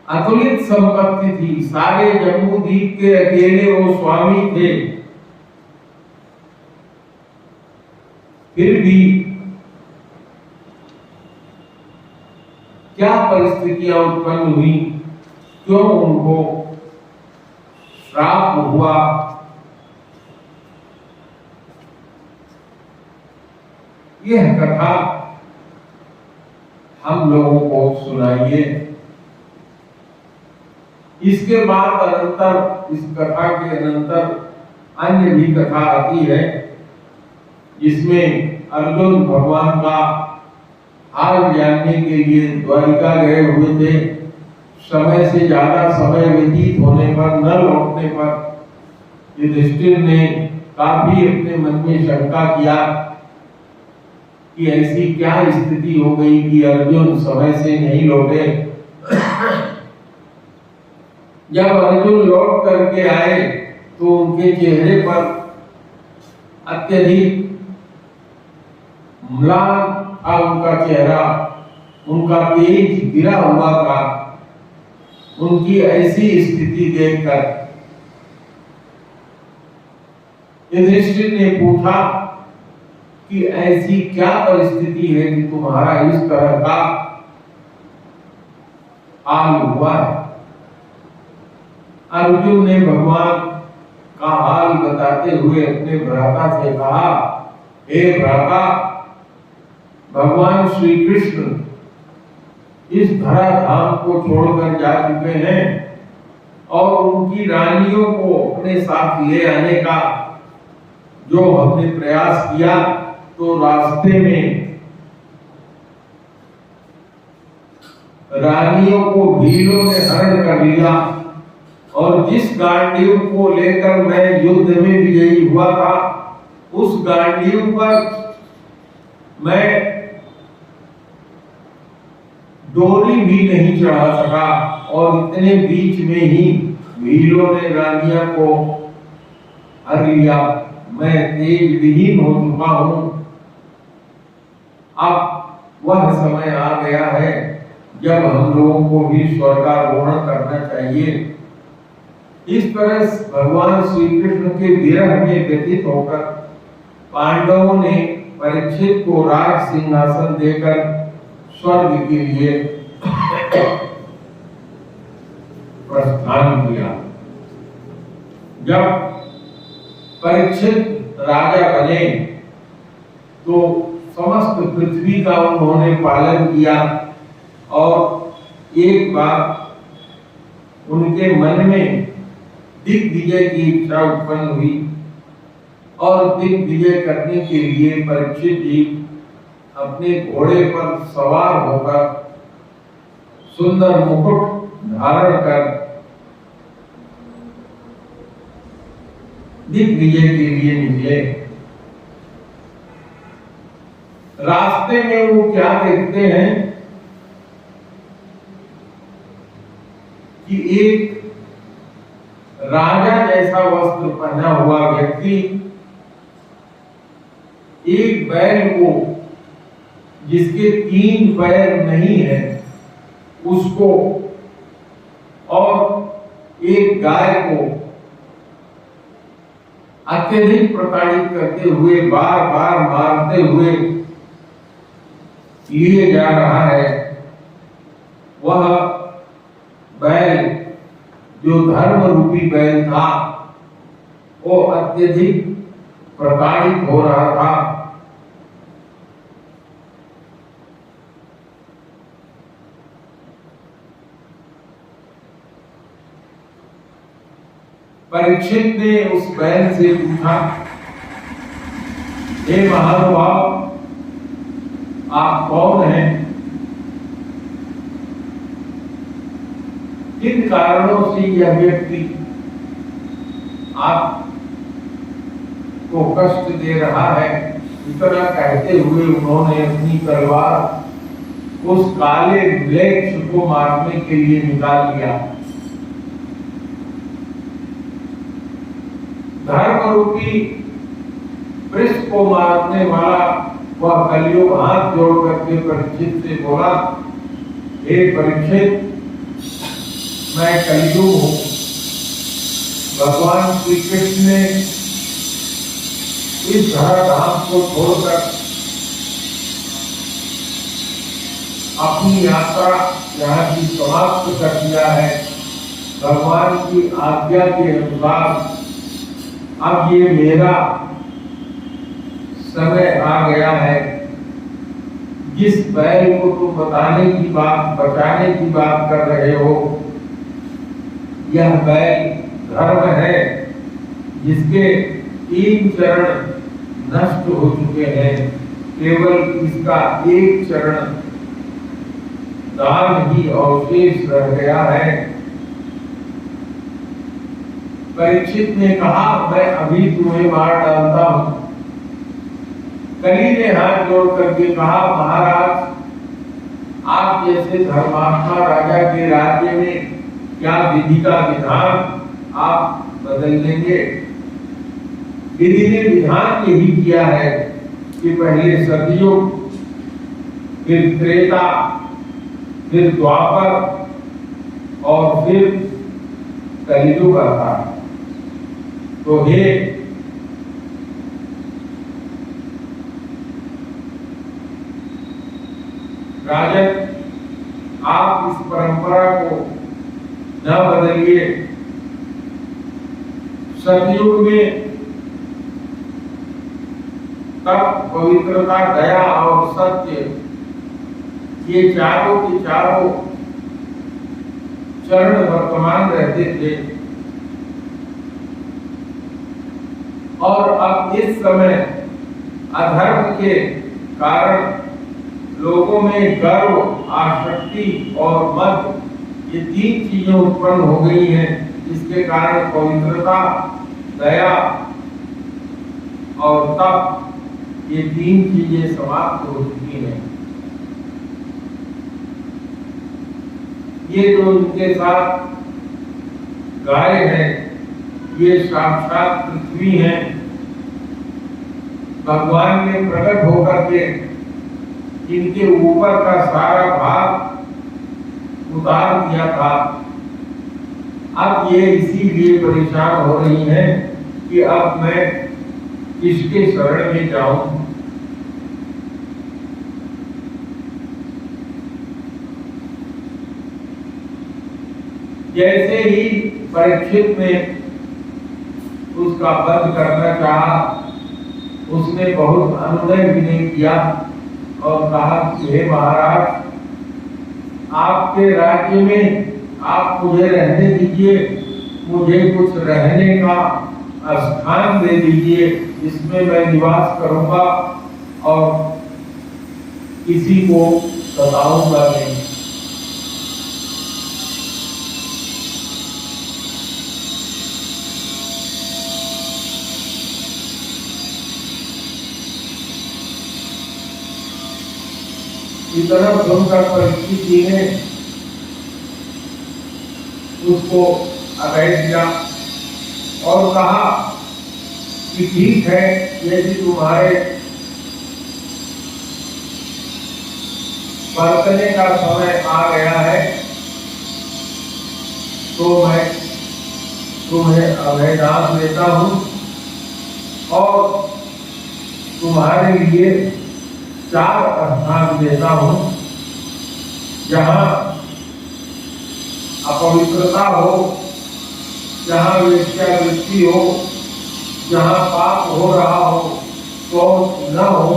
अतुलित संपत्ति थी, सारे जम्बू द्वीप के अकेले वो स्वामी थे, फिर भी क्या परिस्थितियां उत्पन्न हुई, क्यों उनको श्राप हुआ, यह कथा हम लोगों को सुनाइए। इसके बाद अनंतर, इस कथा के अनंतर अन्य भी कथा आती है, जिसमें अर्जुन भगवान का हाल जानने के लिए द्वारिका गए हुए थे। समय से ज्यादा समय व्यतीत होने पर, न लौटने पर युधिष्ठिर ने काफी अपने मन में शंका किया कि ऐसी क्या स्थिति हो गई कि अर्जुन समय से नहीं लौटे। जब अर्जुन लौट करके आए तो उनके चेहरे पर अत्यधिक म्लान था उनका चेहरा, उनका तेज गिरा हुआ था। उनकी ऐसी स्थिति देखकर युधिष्ठिर ने पूछा कि ऐसी क्या परिस्थिति है कि तुम्हारा इस तरह का हाल हुआ है। अर्जुन ने भगवान का हाल बताते हुए अपने भ्राता से कहा, हे भ्राता, भगवान श्री कृष्ण इस धरा धाम को छोड़कर जा चुके हैं और उनकी रानियों को अपने साथ ले आने का जो हमने प्रयास किया, तो रास्ते में रानियों को भीलों ने हरण कर लिया और जिस गांडीव को लेकर मैं युद्ध में विजयी हुआ था, उस गांडीव पर मैं डोरी भी नहीं चढ़ा सका और इतने बीच में ही भीलों ने रानिया को हर लिया। मैं तेज विहीन हो चुका हूं। अब वह समय आ गया है जब हम लोगों को भी स्वर्गारोहण करना चाहिए। इस तरह भगवान श्री कृष्ण के विरह में व्यतीत होकर पांडवों ने परीक्षित को राज सिंहासन देकर स्वर्ग के लिए प्रस्थान किया। जब परीक्षित राजा बने तो समस्त पृथ्वी का उन्होंने पालन किया और एक बार उनके मन में दिग्विजय की इच्छा उत्पन्न हुई और दिग्विजय करने के लिए परीक्षित जी अपने घोड़े पर सवार होकर सुंदर मुकुट धारण कर दिग्विजय के लिए निकले। रास्ते में वो क्या देखते हैं कि एक राजा जैसा वस्त्र पहना हुआ व्यक्ति एक बैल को, जिसके 3 पैर नहीं है, उसको और एक गाय को अत्यधिक प्रताड़ित करते हुए, बार बार मारते हुए लिए जा रहा है। वह बैल जो धर्म रूपी बैल था, वो अत्यधिक प्रताड़ित हो रहा था। परीक्षित ने उस बैल से पूछा, हे महानुभाव, आप कौन हैं? किन कारणों से यह व्यक्ति आप को कष्ट दे रहा है? इतना कहते हुए उन्होंने अपनी तलवार उस काले म्लेच्छ को मारने के लिए निकाल लिया। धर्म रूपी पृष्ठ को मारने वाला वह कलियुग हाथ जोड़ करके परीक्षित से बोला, हे परीक्षित, मैं कलियुग हूं। भगवान श्री कृष्ण ने इस धराधाम को छोड़कर अपनी यात्रा यहाँ की समाप्त कर दिया है। भगवान की आज्ञा के अनुसार अब ये मेरा समय आ गया है। जिस बैल को तुम बचाने की बात कर रहे हो, यह बैल धर्म है, जिसके 3 चरण नष्ट हो चुके हैं। केवल इसका एक चरण दान ही अवशेष रह गया है। परीक्षित ने कहा, मैं अभी तुम्हें मार डालता हूं। कली ने हाथ जोड़ करके कहा, महाराज, आप जैसे धर्मात्मा राजा के राज्य में क्या विधि का विधान आप बदल देंगे? विधि ने विधान यही किया है कि पहले सतयुग, फिर त्रेता, फिर द्वापर और फिर कलियुग आता। तो हे राजन, आप इस परंपरा को न बदलिए। सतयुग में तप, पवित्रता, दया और सत्य, ये चारों के चारों चरण वर्तमान रहते थे। और अब इस समय अधर्म के कारण लोगों में गर्व, आसक्ति और मद, ये तीन चीजें उत्पन्न हो गई हैं, जिसके कारण पवित्रता, दया और तप, ये तीन चीजें समाप्त हो चुकी हैं। ये जो इनके साथ गाय है, ये साक्षात पृथ्वी है। भगवान ने प्रकट होकर के इनके ऊपर का सारा भाग उतार दिया था। अब ये इसीलिए परेशान हो रही हैं कि अब मैं किसके शरण में जाऊं। जैसे ही परीक्षित ने उसका वध करना चाहा, उसने बहुत अनुनय विनय किया और कहा कि हे महाराज, आपके राज्य में आप मुझे रहने दीजिए, मुझे कुछ रहने का स्थान दे दीजिए जिसमें मैं निवास करूंगा और किसी को सताऊंगा नहीं। इतना सुनकर परीक्षित जी ने उसको अभय दिया और कहा कि ठीक है, यदि तुम्हारे बरतने का समय आ गया है तो मैं तुम्हें अभयदान देता हूं और तुम्हारे लिए 4 स्थान देता हूं, जहां अपवित्रता हो, जहां वेश्यावृत्ति हो, जहां पाप हो रहा हो तो न हो,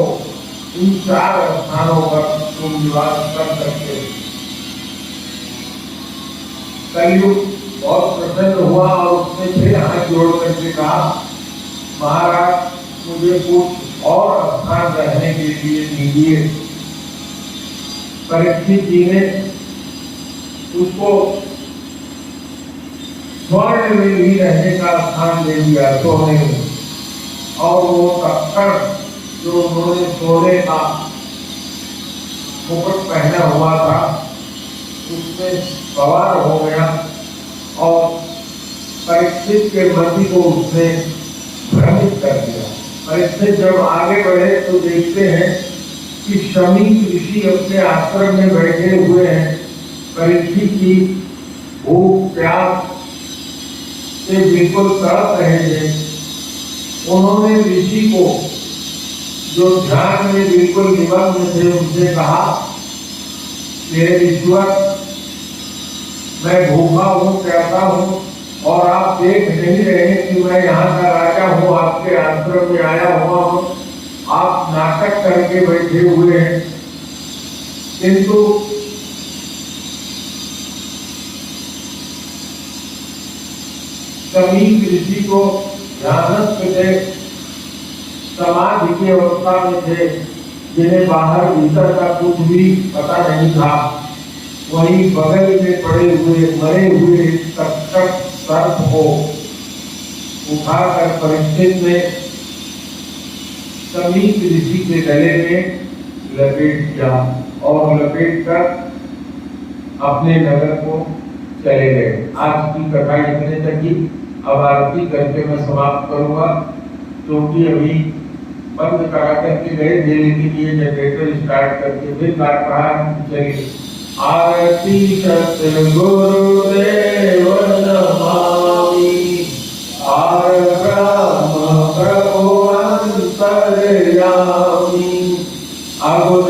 इन 4 स्थानों पर तुम निवास कर सकते। कलयुग बहुत प्रसन्न हुआ और उसने फिर हाथ जोड़ करके कहा, महाराज मुझे कुछ और स्थान रहने के लिए दीजिए। परीक्षित जी ने उसको स्वर्ण में भी रहने का स्थान दे दिया, सोने में, और वो तक्कड़ जो उन्होंने सोने का मुकुट पहना हुआ था उसमें सवार हो गया और परीक्षित के मति को उसने भ्रमित कर दिया। परीक्षित जब आगे बढ़े तो देखते हैं कि शमीक ऋषि अपने आश्रम में बैठे हुए हैं। परीक्षित की भूख प्यास से बिल्कुल तड़प रहे थे। उन्होंने ऋषि को, जो ध्यान में बिल्कुल निमग्न थे, उनसे कहा, मेरे ईश्वर, मैं भूखा हूँ, प्यासा हूँ और आप देख नहीं रहे कि मैं यहाँ का राजा हूँ, आपके आश्रम में आया हुआ हूँ, आप नाटक करके बैठे हुए हैं। किंतु समीप ऋषि को ध्यानस्थ थे, समाधि की अवस्था में थे, जिन्हें बाहर भीतर का कुछ भी पता नहीं था। वहीं बगल में पड़े हुए मरे हुए तक्षक सर्प को उठाकर परीक्षित ने समीप ऋषि के गले में लपेट दिया और लपेट कर अपने नगर को चले गए। आज की कथा इतने तक ही। अब आरती करके मैं समाप्त करूंगा, क्योंकि अभी बंद करा करके गए थे, लेकिन ये जनरेटर स्टार्ट करके फिर काट रहा है। चलिए, आरती सत्य गुरुदेव नमामि, आर ब्रह्म प्रभु अंतर्यामी, अगुण